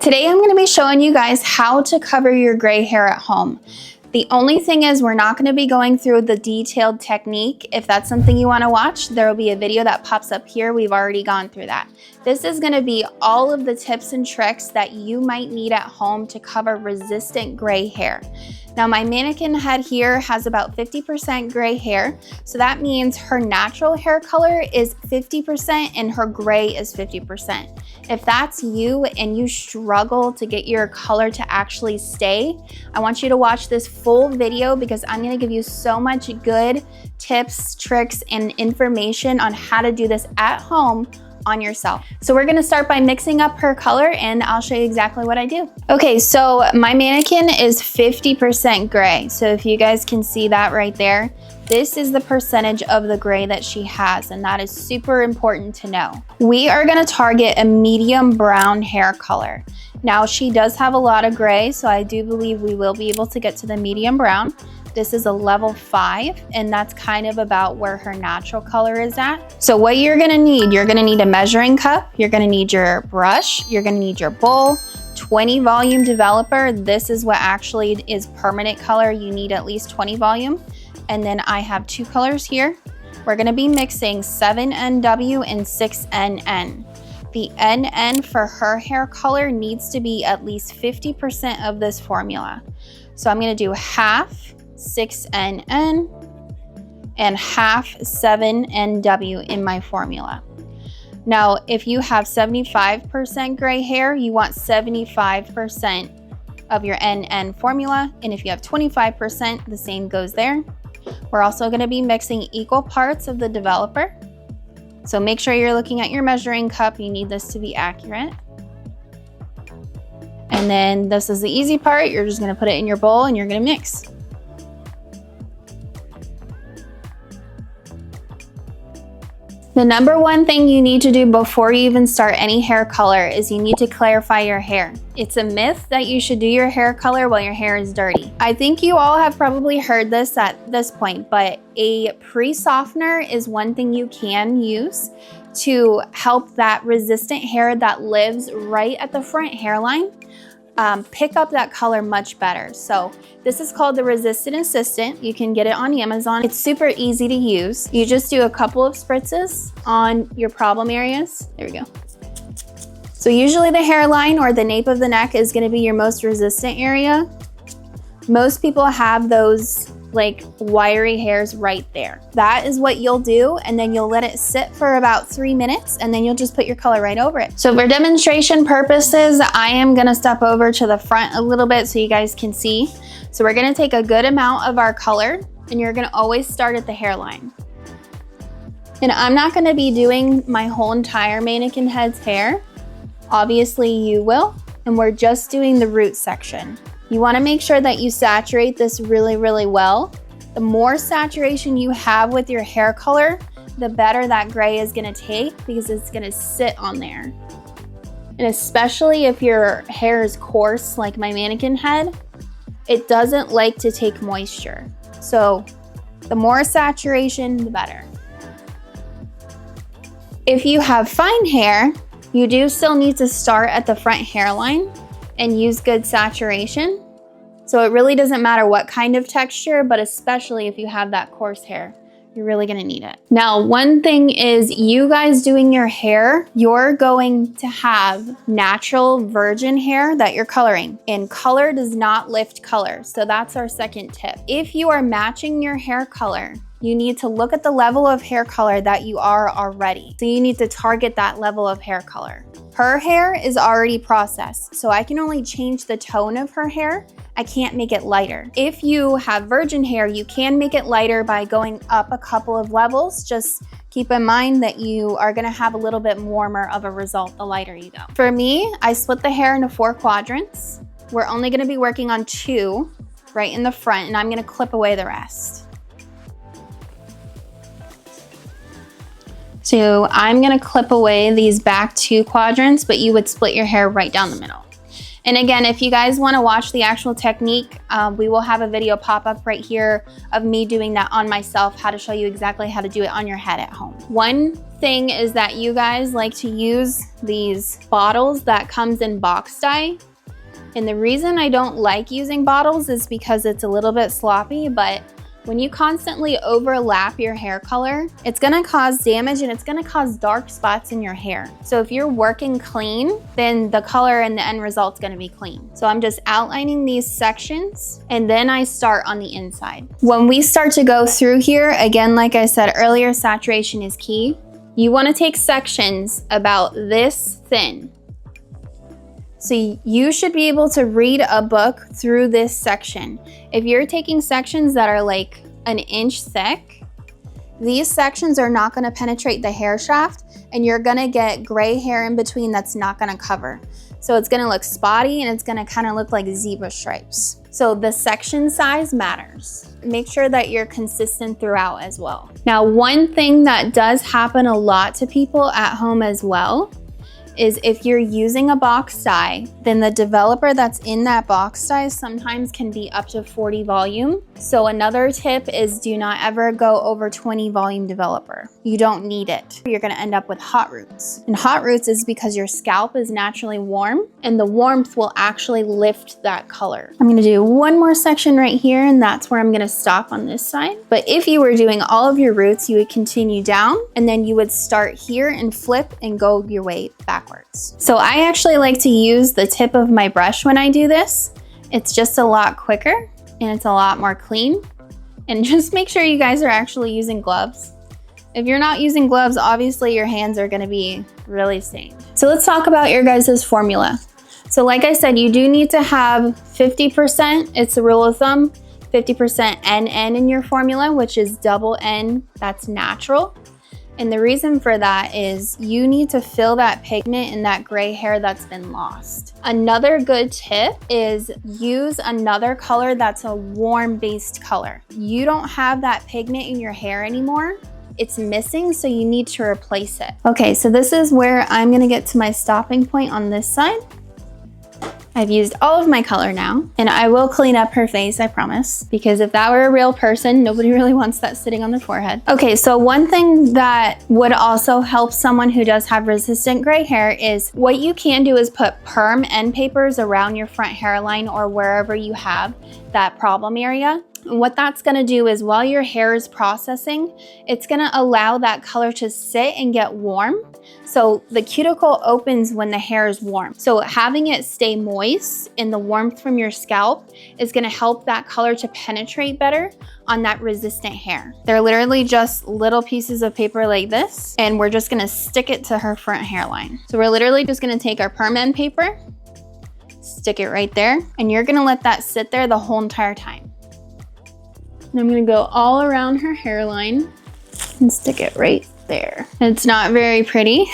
Today I'm going to be showing you guys how to cover your gray hair at home. The only thing is we're not going to be going through the detailed technique. If that's something you want to watch, there will be a video that pops up here. We've already gone through that. This is going to be all of the tips and tricks that you might need at home to cover resistant gray hair. Now my mannequin head here has about 50% gray hair, so that means her natural hair color is 50% and her gray is 50%. If that's you and you struggle to get your color to actually stay, I want you to watch this full video because I'm going to give you so much good tips, tricks, and information on how to do this at home on yourself. So we're gonna start by mixing up her color and I'll show you exactly what I do. Okay, so my mannequin is 50% gray. So if you guys can see that right there, this is the percentage of the gray that she has, and that is super important to know. We are gonna target a medium brown hair color. Now she does have a lot of gray, so I do believe we will be able to get to the medium brown. This is a level 5, and that's kind of about where her natural color is at. So what you're gonna need a measuring cup, you're gonna need your brush, you're gonna need your bowl, 20 volume developer. This is what actually is permanent color. You need at least 20 volume. And then I have 2 colors here. We're gonna be mixing 7NW and 6NN. The NN for her hair color needs to be at least 50% of this formula. So I'm gonna do half 6NN and half 7NW in my formula. Now, if you have 75% gray hair, you want 75% of your NN formula. And if you have 25%, the same goes there. We're also going to be mixing equal parts of the developer. So make sure you're looking at your measuring cup. You need this to be accurate. And then this is the easy part. You're just going to put it in your bowl and you're going to mix. The number one thing you need to do before you even start any hair color is you need to clarify your hair. It's a myth that you should do your hair color while your hair is dirty. I think you all have probably heard this at this point, but a pre-softener is one thing you can use to help that resistant hair that lives right at the front hairline pick up that color much better. So this is called the Resistant Assistant. You can get it on Amazon. It's super easy to use. You just do a couple of spritzes on your problem areas. There we go. So usually the hairline or the nape of the neck is going to be your most resistant area. Most people have those like wiry hairs right there. That is what you'll do, and then you'll let it sit for about 3 minutes, and then you'll just put your color right over it. So for demonstration purposes, I am gonna step over to the front a little bit so you guys can see. So we're gonna take a good amount of our color, and you're gonna always start at the hairline. And I'm not gonna be doing my whole entire mannequin head's hair. Obviously you will, and we're just doing the root section. You want to make sure that you saturate this really, really well. The more saturation you have with your hair color, the better that gray is going to take because it's going to sit on there. And especially if your hair is coarse like my mannequin head, it doesn't like to take moisture. So the more saturation, the better. If you have fine hair, you do still need to start at the front hairline and use good saturation. So it really doesn't matter what kind of texture, but especially if you have that coarse hair, you're really gonna need it. Now, one thing is you guys doing your hair, you're going to have natural virgin hair that you're coloring, and color does not lift color. So that's our second tip. If you are matching your hair color, you need to look at the level of hair color that you are already. So you need to target that level of hair color. Her hair is already processed, so I can only change the tone of her hair. I can't make it lighter. If you have virgin hair, you can make it lighter by going up a couple of levels. Just keep in mind that you are gonna have a little bit warmer of a result the lighter you go. For me, I split the hair into 4 quadrants. We're only gonna be working on 2 right in the front, and I'm gonna clip away the rest. So I'm gonna clip away these back 2 quadrants, but you would split your hair right down the middle. And again, if you guys want to watch the actual technique, we will have a video pop up right here of me doing that on myself, how to show you exactly how to do it on your head at home. One thing is that you guys like to use these bottles that comes in box dye. And the reason I don't like using bottles is because it's a little bit sloppy, but when you constantly overlap your hair color, it's gonna cause damage and it's gonna cause dark spots in your hair. So if you're working clean, then the color and the end result's gonna be clean. So I'm just outlining these sections and then I start on the inside. When we start to go through here, again, like I said earlier, saturation is key. You wanna take sections about this thin. So you should be able to read a book through this section. If you're taking sections that are like an inch thick, these sections are not gonna penetrate the hair shaft and you're gonna get gray hair in between that's not gonna cover. So it's gonna look spotty and it's gonna kind of look like zebra stripes. So the section size matters. Make sure that you're consistent throughout as well. Now, one thing that does happen a lot to people at home as well is if you're using a box dye, then the developer that's in that box dye sometimes can be up to 40 volume. So another tip is do not ever go over 20 volume developer. You don't need it. You're gonna end up with hot roots. And hot roots is because your scalp is naturally warm and the warmth will actually lift that color. I'm gonna do one more section right here and that's where I'm gonna stop on this side. But if you were doing all of your roots, you would continue down and then you would start here and flip and go your way backwards. So I actually like to use the tip of my brush when I do this. It's just a lot quicker and it's a lot more clean. And just make sure you guys are actually using gloves. If you're not using gloves, obviously your hands are gonna be really stained. So let's talk about your guys' formula. So like I said, you do need to have 50%, it's a rule of thumb, 50% NN in your formula, which is double N, that's natural. And the reason for that is you need to fill that pigment in that gray hair that's been lost. Another good tip is use another color that's a warm-based color. You don't have that pigment in your hair anymore. It's missing, so you need to replace it. Okay, so this is where I'm gonna get to my stopping point on this side. I've used all of my color now, and I will clean up her face, I promise, because if that were a real person, nobody really wants that sitting on their forehead. Okay, so one thing that would also help someone who does have resistant gray hair is what you can do is put perm end papers around your front hairline or wherever you have that problem area. And what that's gonna do is while your hair is processing, it's gonna allow that color to sit and get warm. So the cuticle opens when the hair is warm. So having it stay moist in the warmth from your scalp is gonna help that color to penetrate better on that resistant hair. They're literally just little pieces of paper like this, and we're just gonna stick it to her front hairline. So we're literally just gonna take our perm end paper, stick it right there, and you're gonna let that sit there the whole entire time. And I'm gonna go all around her hairline and stick it right there. It's not very pretty,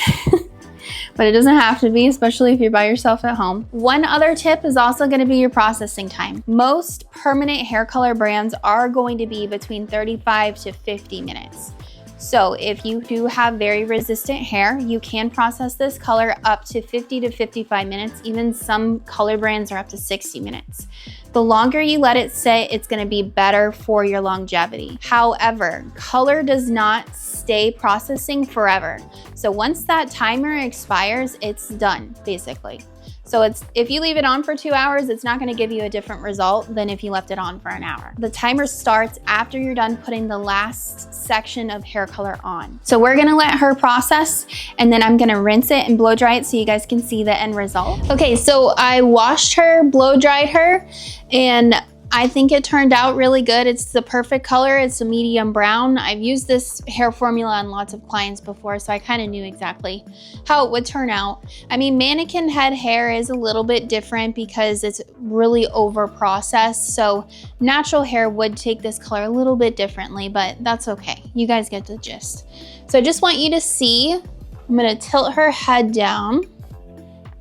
but it doesn't have to be, especially if you're by yourself at home. One other tip is also gonna be your processing time. Most permanent hair color brands are going to be between 35 to 50 minutes. So if you do have very resistant hair, you can process this color up to 50 to 55 minutes. Even some color brands are up to 60 minutes. The longer you let it sit, it's gonna be better for your longevity. However, color does not stay processing forever. So once that timer expires, it's done, basically. So if you leave it on for 2 hours, it's not gonna give you a different result than if you left it on for an hour. The timer starts after you're done putting the last section of hair color on. So we're gonna let her process, and then I'm gonna rinse it and blow dry it so you guys can see the end result. Okay, so I washed her, blow dried her, and I think it turned out really good. It's the perfect color. It's a medium brown. I've used this hair formula on lots of clients before, so I kind of knew exactly how it would turn out. I mean, mannequin head hair is a little bit different because it's really over processed. So natural hair would take this color a little bit differently, but that's okay. You guys get the gist. So I just want you to see, I'm gonna tilt her head down,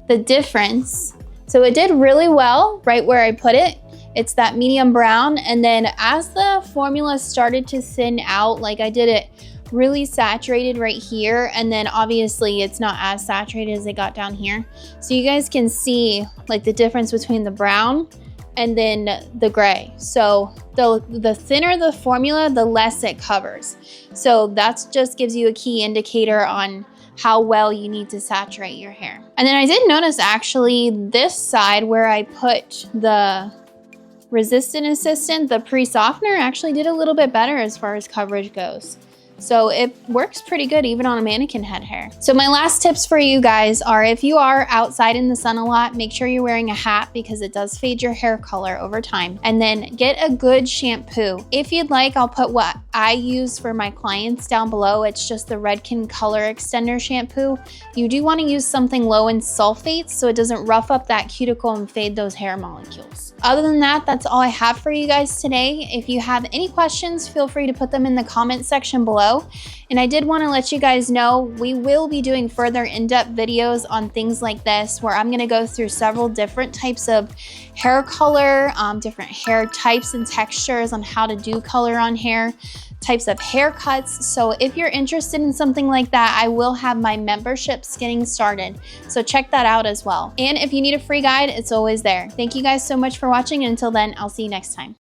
the difference. So it did really well right where I put it. It's that medium brown, and then as the formula started to thin out, like I did it really saturated right here, and then obviously it's not as saturated as it got down here. So you guys can see like the difference between the brown and then the gray. So the thinner the formula, the less it covers. So that just gives you a key indicator on how well you need to saturate your hair. And then I did notice actually this side where I put the resistant assistant, the pre-softener actually did a little bit better as far as coverage goes. So it works pretty good even on a mannequin head hair. So my last tips for you guys are, if you are outside in the sun a lot, make sure you're wearing a hat because it does fade your hair color over time. And then get a good shampoo. If you'd like, I'll put what I use for my clients down below. It's just the Redken Color Extender shampoo. You do want to use something low in sulfates so it doesn't rough up that cuticle and fade those hair molecules. Other than that, that's all I have for you guys today. If you have any questions, feel free to put them in the comment section below. And I did want to let you guys know we will be doing further in-depth videos on things like this, where I'm going to go through several different types of hair color, different hair types and textures on how to do color on hair, types of haircuts. So if you're interested in something like that, I will have my memberships getting started. So check that out as well. And if you need a free guide, it's always there. Thank you guys so much for watching. And until then, I'll see you next time.